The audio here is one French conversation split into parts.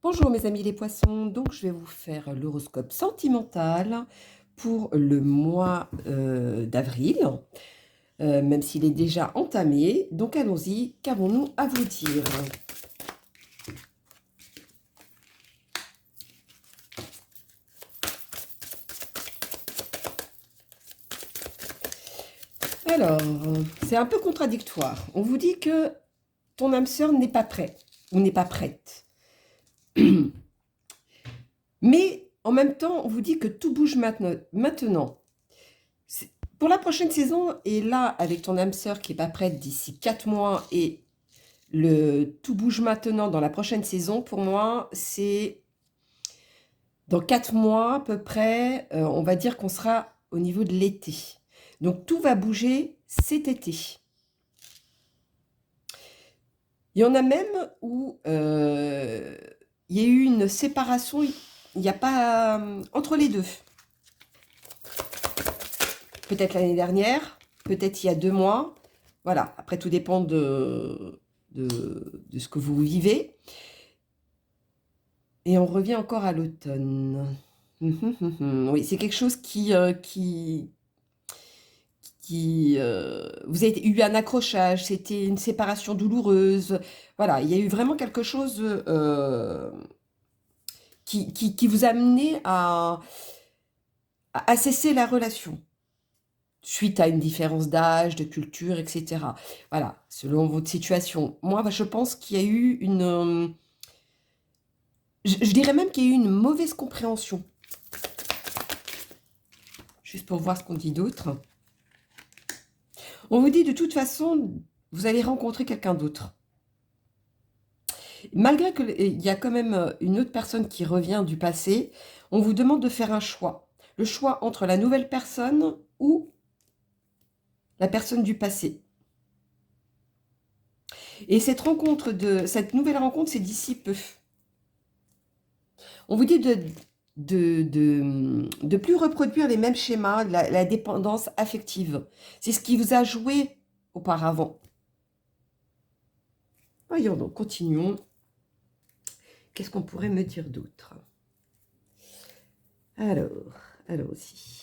Bonjour mes amis les poissons, donc je vais vous faire l'horoscope sentimental pour le mois d'avril, même s'il est déjà entamé. Donc allons-y, qu'avons-nous à vous dire? Alors, c'est un peu contradictoire. On vous dit que ton âme sœur n'est pas prêt ou n'est pas prête. Mais en même temps, on vous dit que tout bouge maintenant. Pour la prochaine saison, et là, avec ton âme sœur qui n'est pas prête d'ici 4 mois, et le tout bouge maintenant dans la prochaine saison, pour moi, c'est dans 4 mois à peu près, on va dire qu'on sera au niveau de l'été. Donc tout va bouger cet été. Il y en a même où il y a eu une séparation, il n'y a pas entre les deux. Peut-être l'année dernière, peut-être il y a 2 mois. Voilà, après tout dépend de ce que vous vivez. Et on revient encore à l'automne. Oui, c'est quelque chose vous avez eu un accrochage, c'était une séparation douloureuse. Voilà, il y a eu vraiment quelque chose qui vous a amené à cesser la relation suite à une différence d'âge, de culture, etc. Voilà, selon votre situation. Moi, je pense qu'il y a eu une... je dirais même qu'il y a eu une mauvaise compréhension. Juste pour voir ce qu'on dit d'autre. On vous dit de toute façon, vous allez rencontrer quelqu'un d'autre. Malgré qu'il y a quand même une autre personne qui revient du passé, on vous demande de faire un choix. Le choix entre la nouvelle personne ou la personne du passé. Et cette nouvelle rencontre, c'est d'ici peu. On vous dit de plus reproduire les mêmes schémas, la dépendance affective. C'est ce qui vous a joué auparavant. Voyons donc, continuons. Qu'est-ce qu'on pourrait me dire d'autre? Alors, allons-y.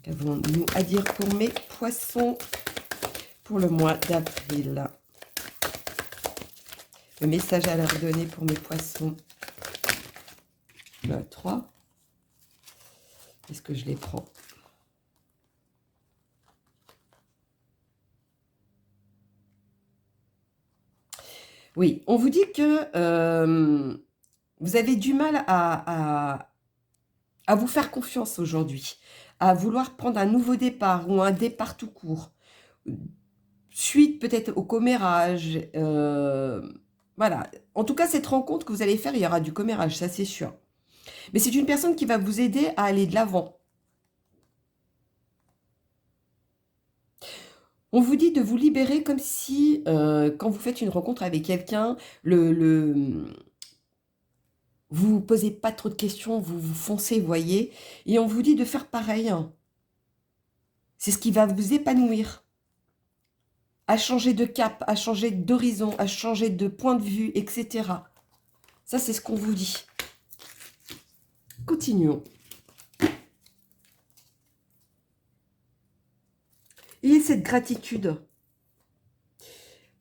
Qu'avons-nous à dire pour mes poissons pour le mois d'avril? Le message à leur donner pour mes poissons. Le 3. Est-ce que je les prends? Oui, on vous dit que vous avez du mal à vous faire confiance aujourd'hui, à vouloir prendre un nouveau départ ou un départ tout court, suite peut-être au commérage. Voilà, en tout cas, cette rencontre que vous allez faire, il y aura du commérage, ça c'est sûr. Mais c'est une personne qui va vous aider à aller de l'avant. On vous dit de vous libérer comme si, quand vous faites une rencontre avec quelqu'un, vous ne vous posez pas trop de questions, vous foncez, vous voyez. Et on vous dit de faire pareil. C'est ce qui va vous épanouir. À changer de cap, à changer d'horizon, à changer de point de vue, etc. Ça, c'est ce qu'on vous dit. Continuons. Et cette gratitude.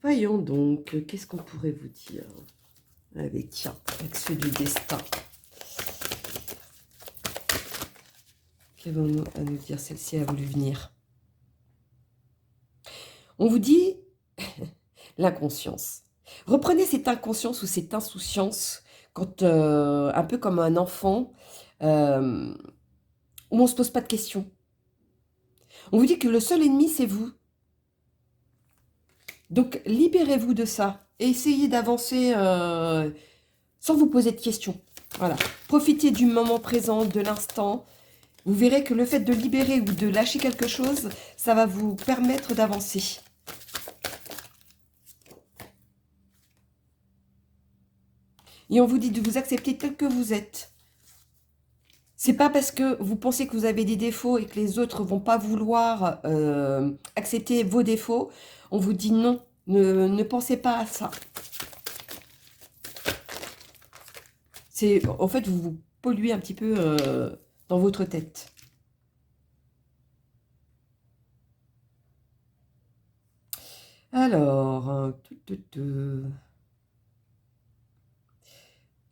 Voyons donc, qu'est-ce qu'on pourrait vous dire? Allez, tiens, avec ceux du destin. Qu'avons-nous à nous dire? Celle-ci a voulu venir. On vous dit l'inconscience. Reprenez cette inconscience ou cette insouciance, quand, un peu comme un enfant, où on ne se pose pas de questions. On vous dit que le seul ennemi, c'est vous. Donc, libérez-vous de ça et essayez d'avancer sans vous poser de questions. Voilà. Profitez du moment présent, de l'instant. Vous verrez que le fait de libérer ou de lâcher quelque chose, ça va vous permettre d'avancer. Et on vous dit de vous accepter tel que vous êtes. C'est pas parce que vous pensez que vous avez des défauts et que les autres vont pas vouloir accepter vos défauts. On vous dit non, ne pensez pas à ça. En fait, vous vous polluez un petit peu dans votre tête. Alors,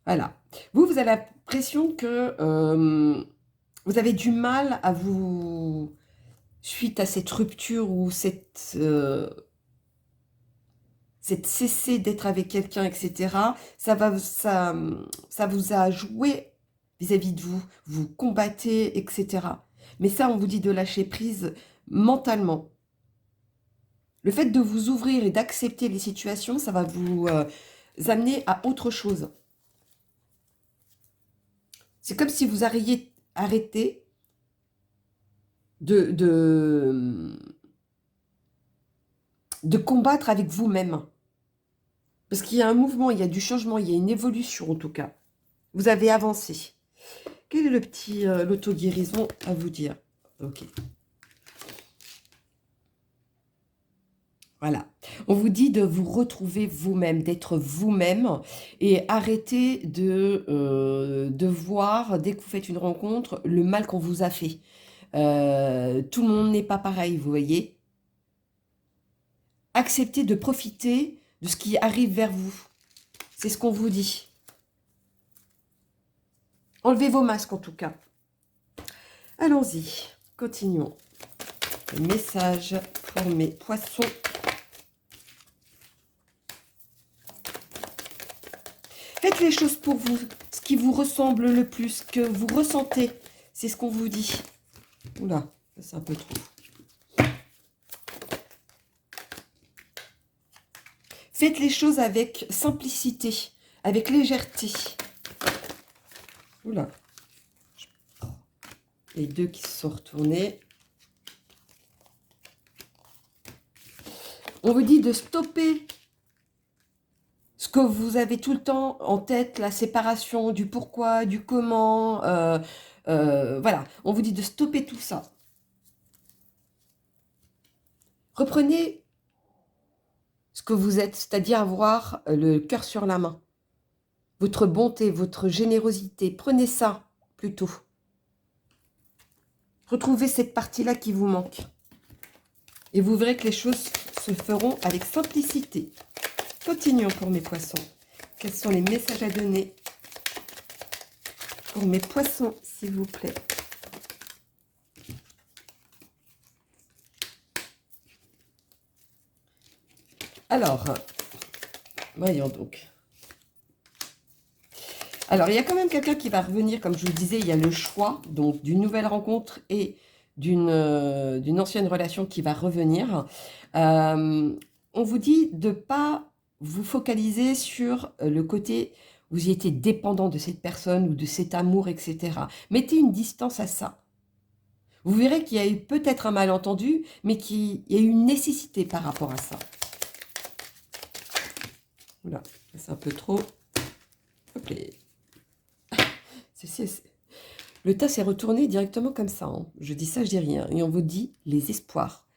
voilà. Vous avez l'impression que vous avez du mal à vous, suite à cette rupture ou cette cesser d'être avec quelqu'un, etc., ça vous a joué vis-à-vis de vous, vous combattez, etc. Mais ça, on vous dit de lâcher prise mentalement. Le fait de vous ouvrir et d'accepter les situations, ça va vous amener à autre chose. C'est comme si vous arrêtez de combattre avec vous-même. Parce qu'il y a un mouvement, il y a du changement, il y a une évolution en tout cas. Vous avez avancé. Quel est le petit l'auto-guérison à vous dire? Ok. Voilà. On vous dit de vous retrouver vous-même, d'être vous-même et arrêter de voir, dès que vous faites une rencontre, le mal qu'on vous a fait. Tout le monde n'est pas pareil, vous voyez. Acceptez de profiter de ce qui arrive vers vous. C'est ce qu'on vous dit. Enlevez vos masques en tout cas. Allons-y, continuons. Le message pour mes poissons. Faites les choses pour vous, ce qui vous ressemble le plus, ce que vous ressentez. C'est ce qu'on vous dit. Oula, c'est un peu trop. Faites les choses avec simplicité, avec légèreté. Oula. Les deux qui se sont retournés. On vous dit de stopper ce que vous avez tout le temps en tête, la séparation, du pourquoi, du comment. Voilà, on vous dit de stopper tout ça. Reprenez ce que vous êtes, c'est-à-dire avoir le cœur sur la main. Votre bonté, votre générosité, prenez ça plutôt. Retrouvez cette partie-là qui vous manque. Et vous verrez que les choses se feront avec simplicité. Continuons pour mes poissons. Quels sont les messages à donner pour mes poissons, s'il vous plaît? Alors, voyons donc. Alors, il y a quand même quelqu'un qui va revenir, comme je vous le disais, il y a le choix, donc d'une nouvelle rencontre et d'une ancienne relation qui va revenir. On vous dit de ne pas vous focaliser sur le côté où vous y étiez dépendant de cette personne ou de cet amour, etc. Mettez une distance à ça. Vous verrez qu'il y a eu peut-être un malentendu, mais qu'il y a eu une nécessité par rapport à ça. Voilà, c'est un peu trop. Hop là. Le tas s'est retourné directement comme ça. Hein. Je dis ça, je dis rien. Et on vous dit les espoirs.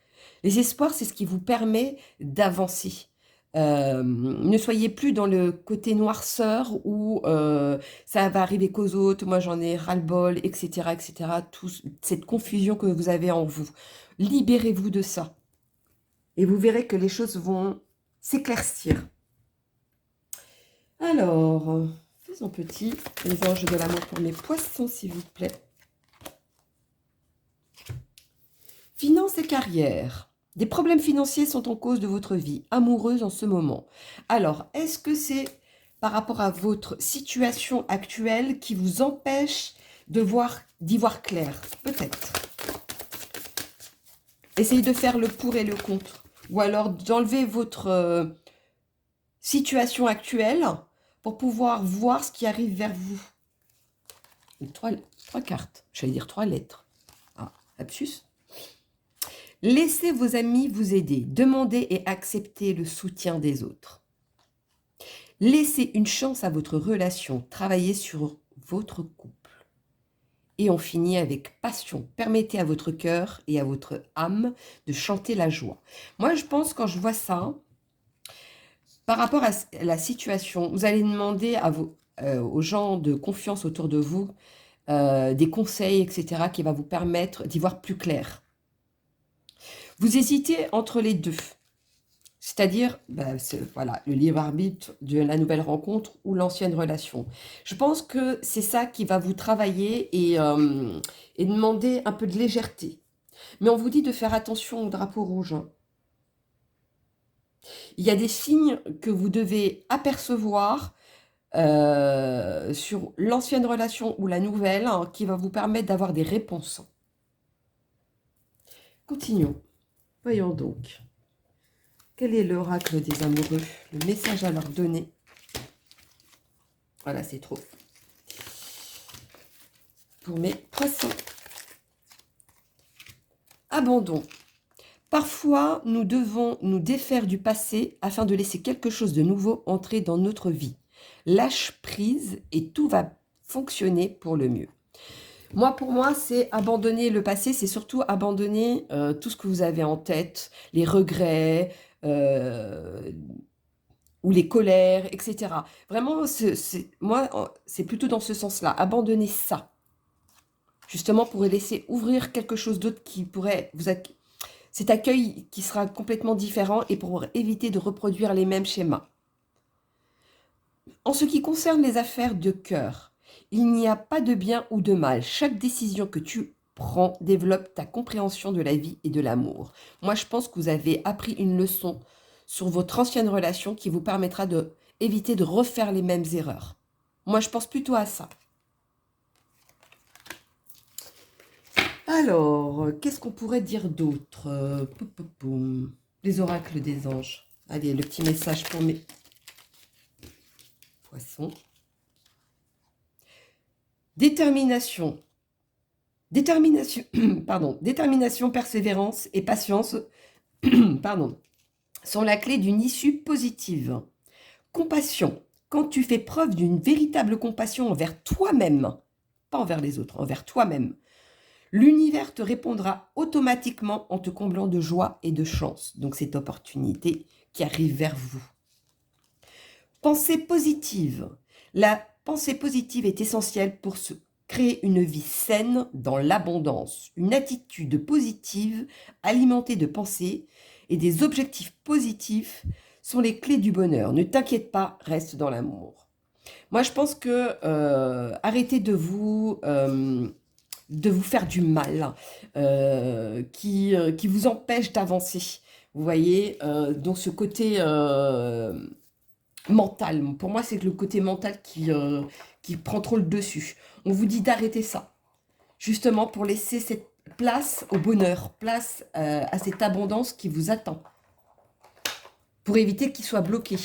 Les espoirs, c'est ce qui vous permet d'avancer. Ne soyez plus dans le côté noirceur où ça va arriver qu'aux autres, moi j'en ai ras-le-bol, etc., etc. Toute cette confusion que vous avez en vous. Libérez-vous de ça. Et vous verrez que les choses vont s'éclaircir. Alors, faisons petit, les anges de l'amour pour mes poissons, s'il vous plaît. Finances et carrière. Des problèmes financiers sont en cause de votre vie amoureuse en ce moment. Alors, est-ce que c'est par rapport à votre situation actuelle qui vous empêche d'y voir clair? Peut-être. Essayez de faire le pour et le contre. Ou alors d'enlever votre situation actuelle pour pouvoir voir ce qui arrive vers vous. Trois cartes. J'allais dire 3 lettres. Ah, lapsus. Laissez vos amis vous aider. Demandez et acceptez le soutien des autres. Laissez une chance à votre relation. Travaillez sur votre couple. Et on finit avec passion. Permettez à votre cœur et à votre âme de chanter la joie. Moi, je pense, quand je vois ça, par rapport à la situation, vous allez demander aux gens de confiance autour de vous des conseils, etc., qui va vous permettre d'y voir plus clair. Vous hésitez entre les deux, c'est-à-dire voilà, le libre arbitre de la nouvelle rencontre ou l'ancienne relation. Je pense que c'est ça qui va vous travailler et demander un peu de légèreté. Mais on vous dit de faire attention au drapeau rouge, hein. Il y a des signes que vous devez apercevoir sur l'ancienne relation ou la nouvelle, hein, qui va vous permettre d'avoir des réponses. Continuons. Voyons donc. Quel est l'oracle des amoureux? Le message à leur donner. Voilà, c'est trop. Pour mes poissons. Abandon. Parfois, nous devons nous défaire du passé afin de laisser quelque chose de nouveau entrer dans notre vie. Lâche prise et tout va fonctionner pour le mieux. Pour moi, c'est abandonner le passé, c'est surtout abandonner tout ce que vous avez en tête, les regrets ou les colères, etc. Vraiment, moi, c'est plutôt dans ce sens-là, abandonner ça, justement pour laisser ouvrir quelque chose d'autre qui pourrait vous accueillir. Cet accueil qui sera complètement différent et pour éviter de reproduire les mêmes schémas. En ce qui concerne les affaires de cœur, il n'y a pas de bien ou de mal. Chaque décision que tu prends développe ta compréhension de la vie et de l'amour. Moi, je pense que vous avez appris une leçon sur votre ancienne relation qui vous permettra d'éviter de refaire les mêmes erreurs. Moi, je pense plutôt à ça. Alors, qu'est-ce qu'on pourrait dire d'autre? Les oracles des anges. Allez, le petit message pour mes poissons. Détermination. Détermination, persévérance et patience sont la clé d'une issue positive. Compassion. Quand tu fais preuve d'une véritable compassion envers toi-même, pas envers les autres, envers toi-même, l'univers te répondra automatiquement en te comblant de joie et de chance. Donc, cette opportunité qui arrive vers vous. Pensée positive. La pensée positive est essentielle pour créer une vie saine dans l'abondance. Une attitude positive alimentée de pensées et des objectifs positifs sont les clés du bonheur. Ne t'inquiète pas, reste dans l'amour. Moi, je pense que arrêtez de vous faire du mal, qui vous empêche d'avancer. Vous voyez, dans ce côté mental. Pour moi, c'est le côté mental qui prend trop le dessus. On vous dit d'arrêter ça, justement pour laisser cette place au bonheur, place à cette abondance qui vous attend, pour éviter qu'il soit bloqué.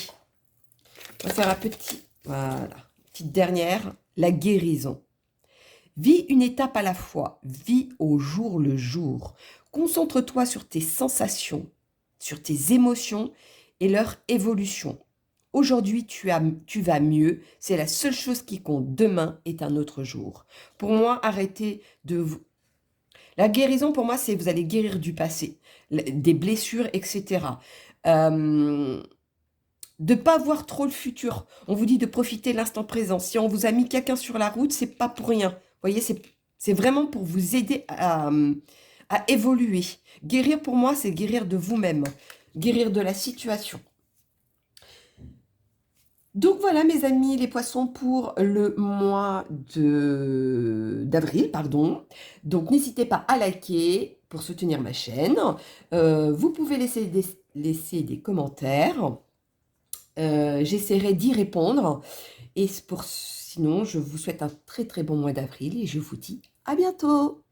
On va faire un petit, voilà, petite dernière, la guérison. Vis une étape à la fois, vis au jour le jour. Concentre-toi sur tes sensations, sur tes émotions et leur évolution. Aujourd'hui, tu vas mieux, c'est la seule chose qui compte. Demain est un autre jour. Pour moi, arrêtez de vous... La guérison, pour moi, c'est vous allez guérir du passé, des blessures, etc. De ne pas voir trop le futur. On vous dit de profiter de l'instant présent. Si on vous a mis quelqu'un sur la route, c'est pas pour rien. Vous voyez, c'est vraiment pour vous aider à évoluer. Guérir, pour moi, c'est guérir de vous-même, guérir de la situation. Donc voilà mes amis les poissons pour le mois d'avril, pardon. Donc n'hésitez pas à liker pour soutenir ma chaîne. Vous pouvez laisser des commentaires. J'essaierai d'y répondre. Et sinon, je vous souhaite un très très bon mois d'avril et je vous dis à bientôt.